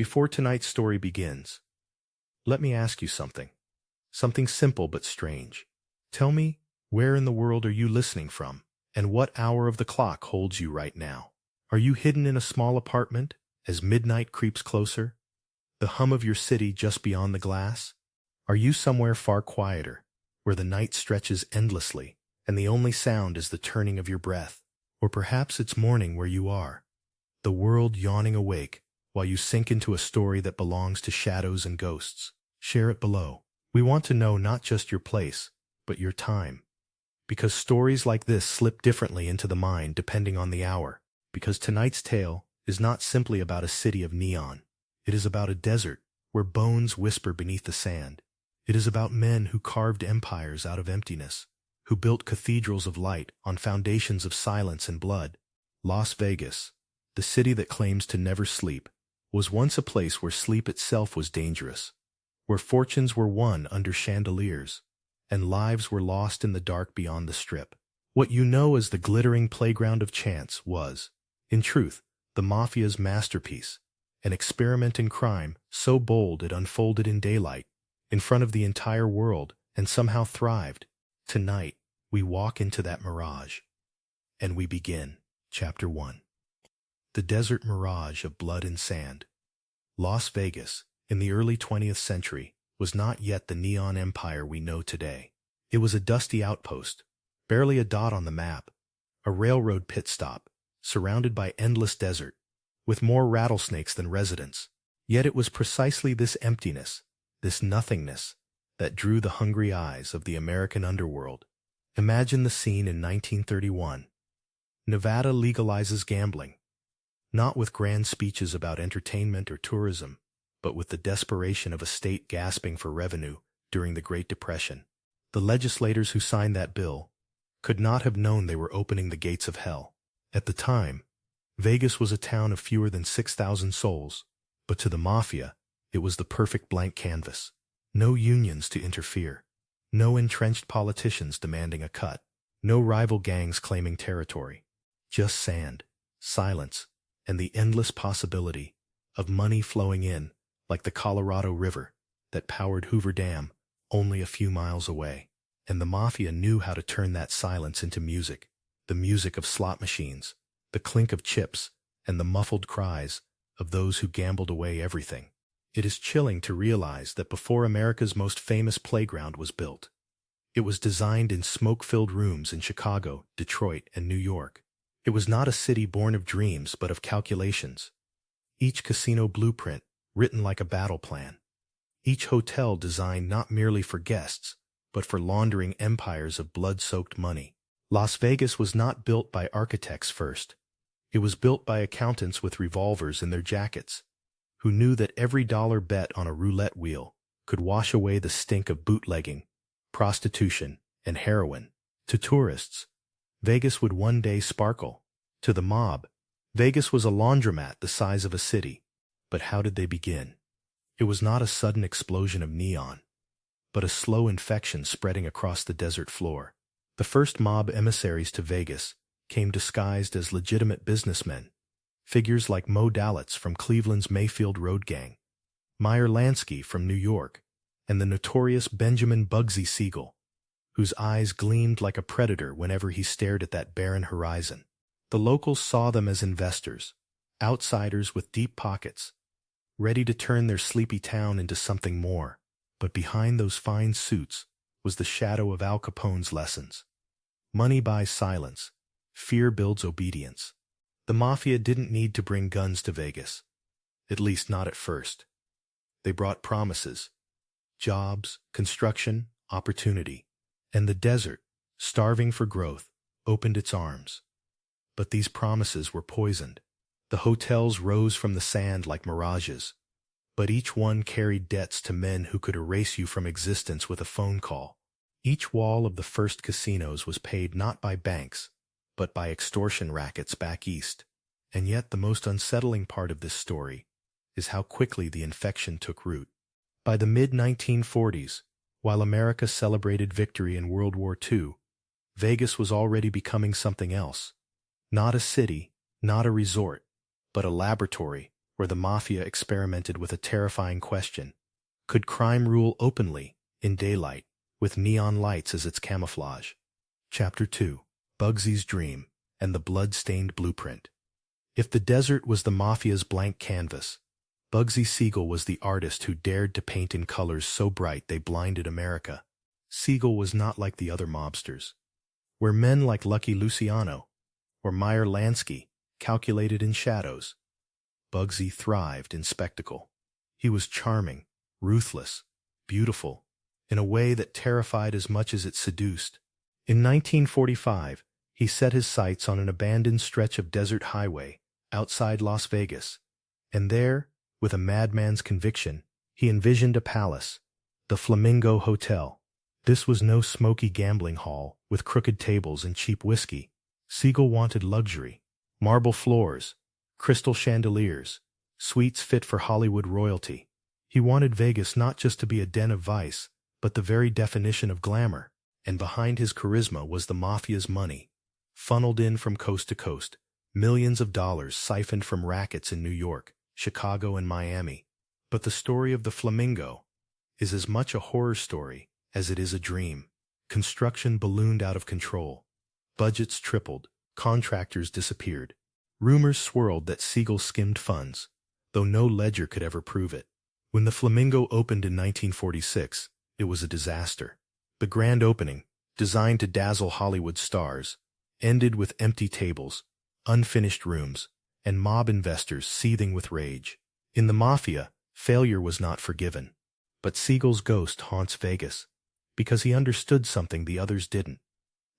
Before tonight's story begins, let me ask you something. Something simple but strange. Tell me, where in the world are you listening from, and what hour of the clock holds you right now? Are you hidden in a small apartment as midnight creeps closer? The hum of your city just beyond the glass? Are you somewhere far quieter, where the night stretches endlessly, and the only sound is the turning of your breath? Or perhaps it's morning where you are, the world yawning awake, while you sink into a story that belongs to shadows and ghosts. Share it below. We want to know not just your place, but your time. Because stories like this slip differently into the mind depending on the hour. Because tonight's tale is not simply about a city of neon. It is about a desert where bones whisper beneath the sand. It is about men who carved empires out of emptiness, who built cathedrals of light on foundations of silence and blood. Las Vegas, the city that claims to never sleep, was once a place where sleep itself was dangerous, where fortunes were won under chandeliers, and lives were lost in the dark beyond the Strip. What you know as the glittering playground of chance was, in truth, the Mafia's masterpiece, an experiment in crime so bold it unfolded in daylight, in front of the entire world, and somehow thrived. Tonight, we walk into that mirage. And we begin. Chapter 1. The desert mirage of blood and sand. Las Vegas, in the early 20th century, was not yet the neon empire we know today. It was a dusty outpost, barely a dot on the map, a railroad pit stop, surrounded by endless desert, with more rattlesnakes than residents. Yet it was precisely this emptiness, this nothingness, that drew the hungry eyes of the American underworld. Imagine the scene in 1931. Nevada legalizes gambling, not with grand speeches about entertainment or tourism, but with the desperation of a state gasping for revenue during the Great Depression. The legislators who signed that bill could not have known they were opening the gates of hell. At the time, Vegas was a town of fewer than 6,000 souls, but to the Mafia, it was the perfect blank canvas. No unions to interfere, no entrenched politicians demanding a cut, no rival gangs claiming territory. Just sand, silence, and the endless possibility of money flowing in like the Colorado River that powered Hoover Dam only a few miles away. And the Mafia knew how to turn that silence into music, the music of slot machines, the clink of chips, and the muffled cries of those who gambled away everything. It is chilling to realize that before America's most famous playground was built, it was designed in smoke-filled rooms in Chicago, Detroit, and New York. It was not a city born of dreams but of calculations. Each casino blueprint written like a battle plan. Each hotel designed not merely for guests, but for laundering empires of blood-soaked money. Las Vegas was not built by architects first. It was built by accountants with revolvers in their jackets, who knew that every dollar bet on a roulette wheel could wash away the stink of bootlegging, prostitution, and heroin. To tourists, Vegas would one day sparkle. To the mob, Vegas was a laundromat the size of a city. But how did they begin? It was not a sudden explosion of neon, but a slow infection spreading across the desert floor. The first mob emissaries to Vegas came disguised as legitimate businessmen, figures like Mo Dalitz from Cleveland's Mayfield Road Gang, Meyer Lansky from New York, and the notorious Benjamin Bugsy Siegel, whose eyes gleamed like a predator whenever he stared at that barren horizon. The locals saw them as investors, outsiders with deep pockets, ready to turn their sleepy town into something more. But behind those fine suits was the shadow of Al Capone's lessons. Money buys silence. Fear builds obedience. The Mafia didn't need to bring guns to Vegas, at least not at first. They brought promises, jobs, construction, opportunity. And the desert, starving for growth, opened its arms. But these promises were poisoned. The hotels rose from the sand like mirages, but each one carried debts to men who could erase you from existence with a phone call. Each wall of the first casinos was paid not by banks, but by extortion rackets back east. And yet the most unsettling part of this story is how quickly the infection took root. By the mid-1940s, while America celebrated victory in World War II, Vegas was already becoming something else. Not a city, not a resort, but a laboratory where the Mafia experimented with a terrifying question. Could crime rule openly, in daylight, with neon lights as its camouflage? Chapter 2. Bugsy's Dream and the Blood-Stained Blueprint. If the desert was the Mafia's blank canvas, Bugsy Siegel was the artist who dared to paint in colors so bright they blinded America. Siegel was not like the other mobsters, where men like Lucky Luciano or Meyer Lansky calculated in shadows. Bugsy thrived in spectacle. He was charming, ruthless, beautiful, in a way that terrified as much as it seduced. In 1945, he set his sights on an abandoned stretch of desert highway outside Las Vegas, and there, with a madman's conviction, he envisioned a palace, the Flamingo Hotel. This was no smoky gambling hall with crooked tables and cheap whiskey. Siegel wanted luxury, marble floors, crystal chandeliers, suites fit for Hollywood royalty. He wanted Vegas not just to be a den of vice, but the very definition of glamour. And behind his charisma was the Mafia's money, funneled in from coast to coast, millions of dollars siphoned from rackets in New York, Chicago, and Miami. But the story of the Flamingo is as much a horror story as it is a dream. Construction ballooned out of control. Budgets tripled. Contractors disappeared. Rumors swirled that Siegel skimmed funds, though no ledger could ever prove it. When the Flamingo opened in 1946, it was a disaster. The grand opening, designed to dazzle Hollywood stars, ended with empty tables, unfinished rooms, and mob investors seething with rage. In the Mafia, failure was not forgiven. But Siegel's ghost haunts Vegas, because he understood something the others didn't.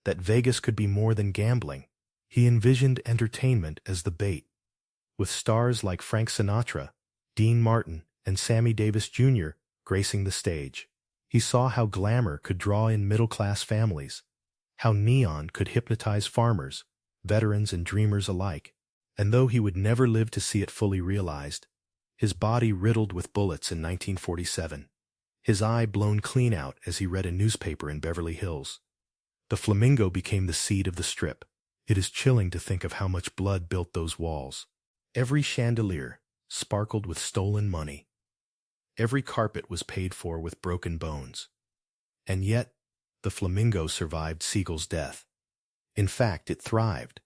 That Vegas could be more than gambling. He envisioned entertainment as the bait. With stars like Frank Sinatra, Dean Martin, and Sammy Davis Jr. gracing the stage. He saw how glamour could draw in middle-class families, how neon could hypnotize farmers, veterans, and dreamers alike. And though he would never live to see it fully realized, his body riddled with bullets in 1947, his eye blown clean out as he read a newspaper in Beverly Hills, the Flamingo became the seed of the Strip. It is chilling to think of how much blood built those walls. Every chandelier sparkled with stolen money. Every carpet was paid for with broken bones. And yet, the Flamingo survived Siegel's death. In fact, it thrived.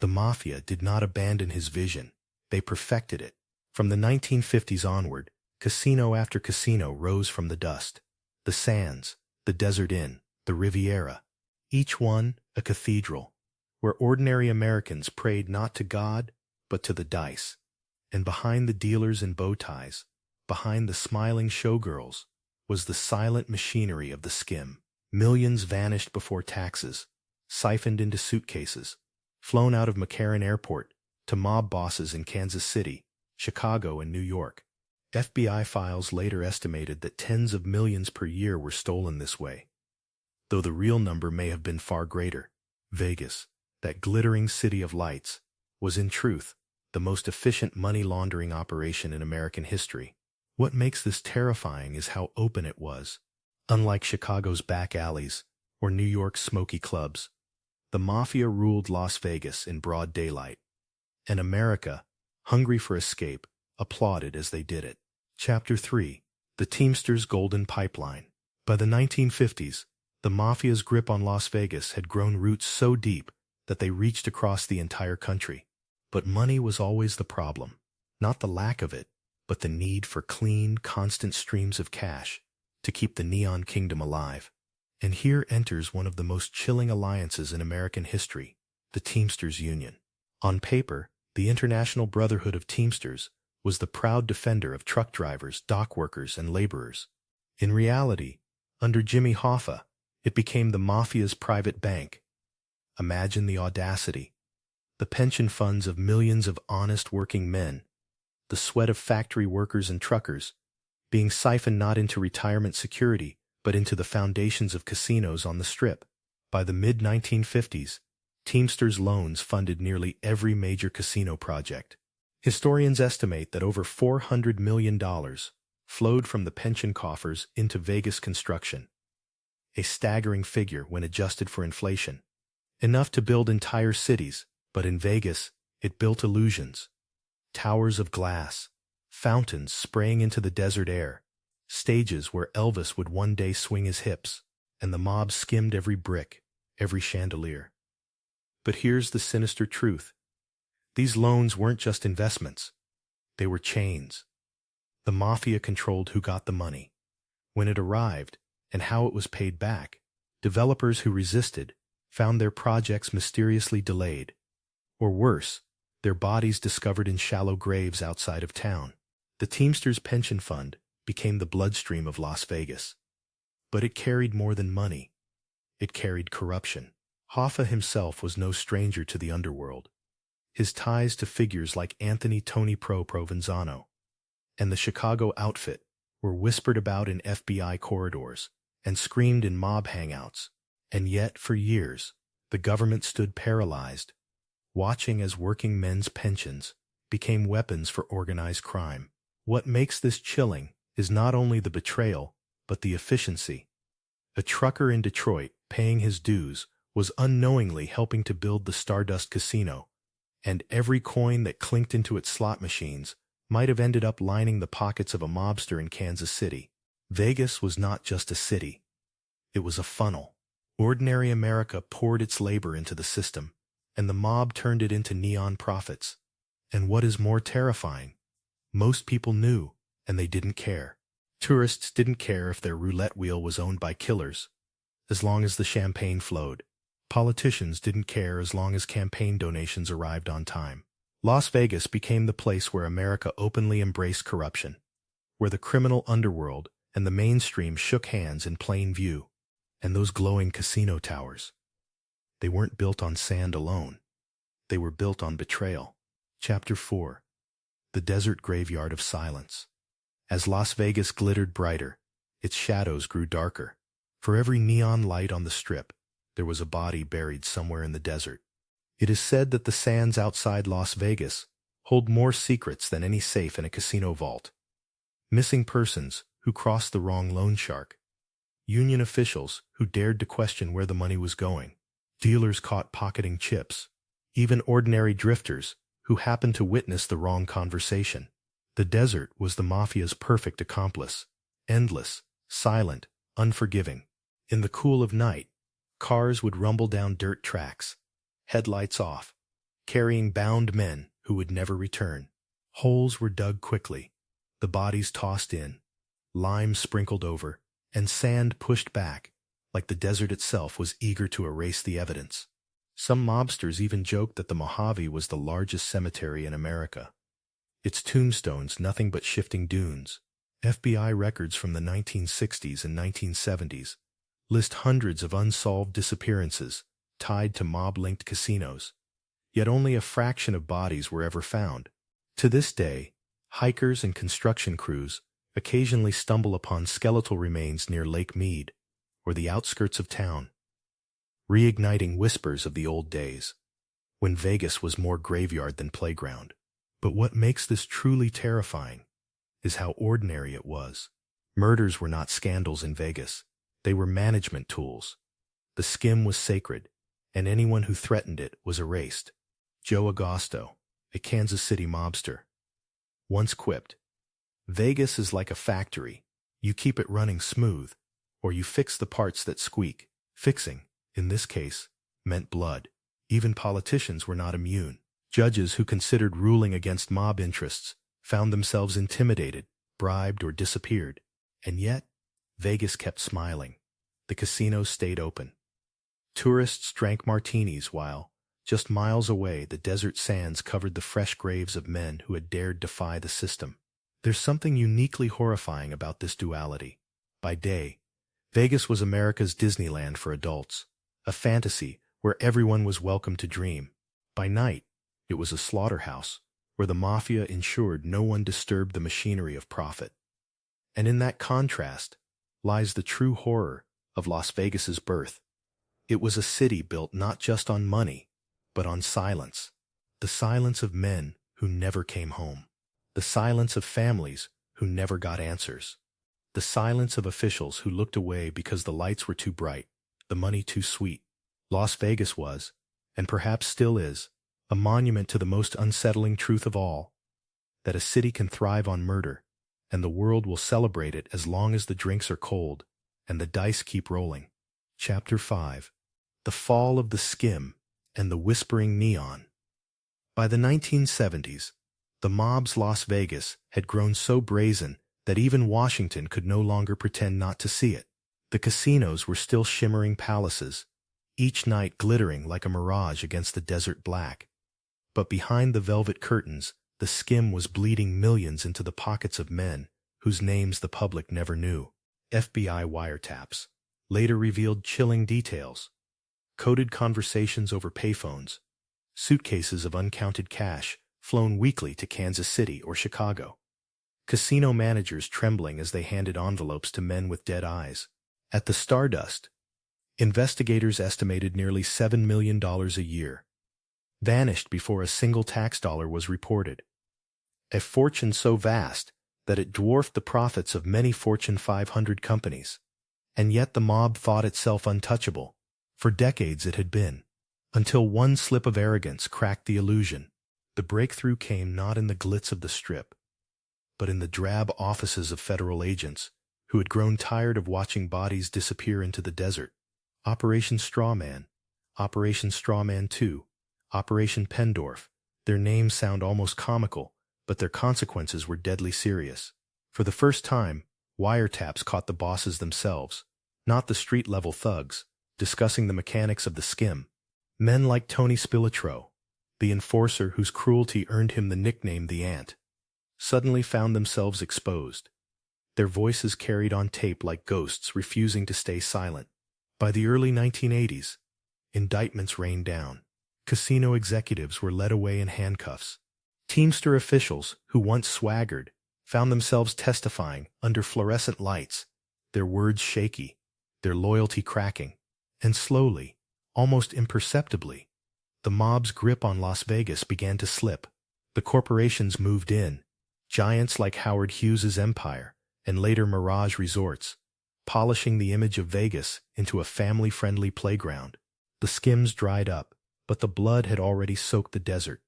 The Mafia did not abandon his vision. They perfected it. From the 1950s onward, casino after casino rose from the dust. The Sands, the Desert Inn, the Riviera. Each one a cathedral, where ordinary Americans prayed not to God, but to the dice. And behind the dealers in bow ties, behind the smiling showgirls, was the silent machinery of the skim. Millions vanished before taxes, siphoned into suitcases, flown out of McCarran Airport to mob bosses in Kansas City, Chicago, and New York. FBI files later estimated that tens of millions per year were stolen this way, though the real number may have been far greater. Vegas, that glittering city of lights, was in truth the most efficient money laundering operation in American history. What makes this terrifying is how open it was. Unlike Chicago's back alleys or New York's smoky clubs, the Mafia ruled Las Vegas in broad daylight. And America, hungry for escape, applauded as they did it. Chapter 3. The Teamsters' Golden Pipeline. By the 1950s, the Mafia's grip on Las Vegas had grown roots so deep that they reached across the entire country. But money was always the problem. Not the lack of it, but the need for clean, constant streams of cash to keep the Neon Kingdom alive. And here enters one of the most chilling alliances in American history, the Teamsters Union. On paper, the International Brotherhood of Teamsters was the proud defender of truck drivers, dock workers, and laborers. In reality, under Jimmy Hoffa, it became the Mafia's private bank. Imagine the audacity. The pension funds of millions of honest working men, the sweat of factory workers and truckers, being siphoned not into retirement security, but into the foundations of casinos on the Strip. By the mid-1950s, Teamsters loans funded nearly every major casino project. Historians estimate that over $400 million flowed from the pension coffers into Vegas construction, a staggering figure when adjusted for inflation. Enough to build entire cities, but in Vegas, it built illusions. Towers of glass, fountains spraying into the desert air, stages where Elvis would one day swing his hips, and the mob skimmed every brick, every chandelier. But here's the sinister truth. These loans weren't just investments. They were chains. The Mafia controlled who got the money, when it arrived, and how it was paid back. Developers who resisted found their projects mysteriously delayed, or worse, their bodies discovered in shallow graves outside of town. The Teamsters pension fund became the bloodstream of Las Vegas. But it carried more than money. It carried corruption. Hoffa himself was no stranger to the underworld. His ties to figures like Anthony Tony Provenzano and the Chicago outfit were whispered about in FBI corridors and screamed in mob hangouts. And yet, for years, the government stood paralyzed, watching as working men's pensions became weapons for organized crime. What makes this chilling is not only the betrayal, but the efficiency. A trucker in Detroit, paying his dues, was unknowingly helping to build the Stardust Casino, and every coin that clinked into its slot machines might have ended up lining the pockets of a mobster in Kansas City. Vegas was not just a city. It was a funnel. Ordinary America poured its labor into the system, and the mob turned it into neon profits. And what is more terrifying, most people knew, and they didn't care. Tourists didn't care if their roulette wheel was owned by killers, as long as the champagne flowed. Politicians didn't care as long as campaign donations arrived on time. Las Vegas became the place where America openly embraced corruption, where the criminal underworld and the mainstream shook hands in plain view. And those glowing casino towers, they weren't built on sand alone. They were built on betrayal. Chapter 4. The Desert Graveyard of Silence. As Las Vegas glittered brighter, its shadows grew darker. For every neon light on the Strip, there was a body buried somewhere in the desert. It is said that the sands outside Las Vegas hold more secrets than any safe in a casino vault. Missing persons who crossed the wrong loan shark. Union officials who dared to question where the money was going. Dealers caught pocketing chips. Even ordinary drifters who happened to witness the wrong conversation. The desert was the Mafia's perfect accomplice. Endless, silent, unforgiving. In the cool of night, cars would rumble down dirt tracks, headlights off, carrying bound men who would never return. Holes were dug quickly, the bodies tossed in, lime sprinkled over, and sand pushed back, like the desert itself was eager to erase the evidence. Some mobsters even joked that the Mojave was the largest cemetery in America. Its tombstones nothing but shifting dunes. FBI records from the 1960s and 1970s list hundreds of unsolved disappearances tied to mob-linked casinos, yet only a fraction of bodies were ever found. To this day, hikers and construction crews occasionally stumble upon skeletal remains near Lake Mead or the outskirts of town, reigniting whispers of the old days, when Vegas was more graveyard than playground. But what makes this truly terrifying is how ordinary it was. Murders were not scandals in Vegas. They were management tools. The skim was sacred, and anyone who threatened it was erased. Joe Agosto, a Kansas City mobster, once quipped, "Vegas is like a factory. You keep it running smooth, or you fix the parts that squeak." Fixing, in this case, meant blood. Even politicians were not immune. Judges who considered ruling against mob interests found themselves intimidated, bribed, or disappeared. And yet, Vegas kept smiling. The casinos stayed open. Tourists drank martinis while, just miles away, the desert sands covered the fresh graves of men who had dared defy the system. There's something uniquely horrifying about this duality. By day, Vegas was America's Disneyland for adults, a fantasy where everyone was welcome to dream. By night, it was a slaughterhouse where the Mafia ensured no one disturbed the machinery of profit. And in that contrast lies the true horror of Las Vegas's birth. It was a city built not just on money, but on silence. The silence of men who never came home. The silence of families who never got answers. The silence of officials who looked away because the lights were too bright, the money too sweet. Las Vegas was, and perhaps still is, a monument to the most unsettling truth of all. that a city can thrive on murder, and the world will celebrate it as long as the drinks are cold and the dice keep rolling. Chapter 5. The Fall of the Skim and the Whispering Neon. By the 1970s, the mob's Las Vegas had grown so brazen that even Washington could no longer pretend not to see it. The casinos were still shimmering palaces, each night glittering like a mirage against the desert black. But behind the velvet curtains, the skim was bleeding millions into the pockets of men whose names the public never knew. FBI wiretaps later revealed chilling details. Coded conversations over payphones, suitcases of uncounted cash flown weekly to Kansas City or Chicago. Casino managers trembling as they handed envelopes to men with dead eyes. At the Stardust, investigators estimated nearly $7 million a year vanished before a single tax dollar was reported. A fortune so vast that it dwarfed the profits of many Fortune 500 companies. And yet the mob thought itself untouchable. For decades it had been. Until one slip of arrogance cracked the illusion. The breakthrough came not in the glitz of the Strip, but in the drab offices of federal agents who had grown tired of watching bodies disappear into the desert. Operation Strawman, Operation Strawman 2, Operation Pendorf. Their names sound almost comical, but their consequences were deadly serious. For the first time, wiretaps caught the bosses themselves, not the street-level thugs, discussing the mechanics of the skim. Men like Tony Spilotro, the enforcer whose cruelty earned him the nickname the Ant, suddenly found themselves exposed. Their voices carried on tape like ghosts refusing to stay silent. By the early 1980s, indictments rained down. Casino executives were led away in handcuffs. Teamster officials, who once swaggered, found themselves testifying under fluorescent lights, their words shaky, their loyalty cracking. And slowly, almost imperceptibly, the mob's grip on Las Vegas began to slip. The corporations moved in, giants like Howard Hughes's empire and later Mirage Resorts, polishing the image of Vegas into a family-friendly playground. The skims dried up, but the blood had already soaked the desert,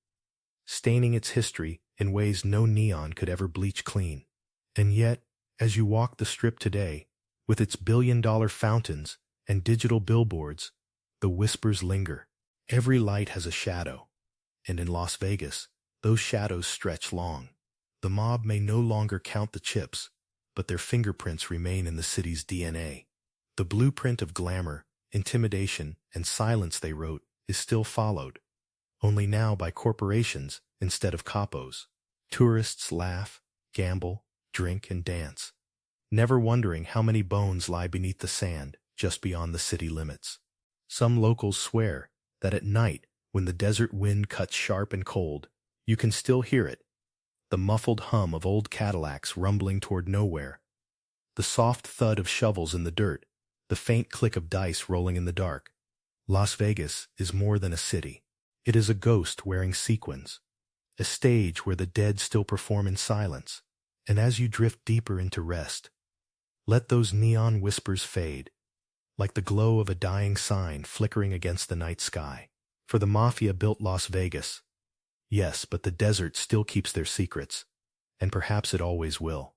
staining its history in ways no neon could ever bleach clean. And yet, as you walk the Strip today, with its billion-dollar fountains and digital billboards, the whispers linger. Every light has a shadow, and in Las Vegas, those shadows stretch long. The mob may no longer count the chips, but their fingerprints remain in the city's DNA. The blueprint of glamour, intimidation, and silence they wrote is still followed, only now by corporations instead of capos. Tourists laugh, gamble, drink, and dance, never wondering how many bones lie beneath the sand just beyond the city limits. Some locals swear that at night, when the desert wind cuts sharp and cold, you can still hear it, the muffled hum of old Cadillacs rumbling toward nowhere, the soft thud of shovels in the dirt, the faint click of dice rolling in the dark. Las Vegas is more than a city. It is a ghost wearing sequins, a stage where the dead still perform in silence. And as you drift deeper into rest, let those neon whispers fade, like the glow of a dying sign flickering against the night sky. For the Mafia built Las Vegas. Yes, but the desert still keeps their secrets, and perhaps it always will.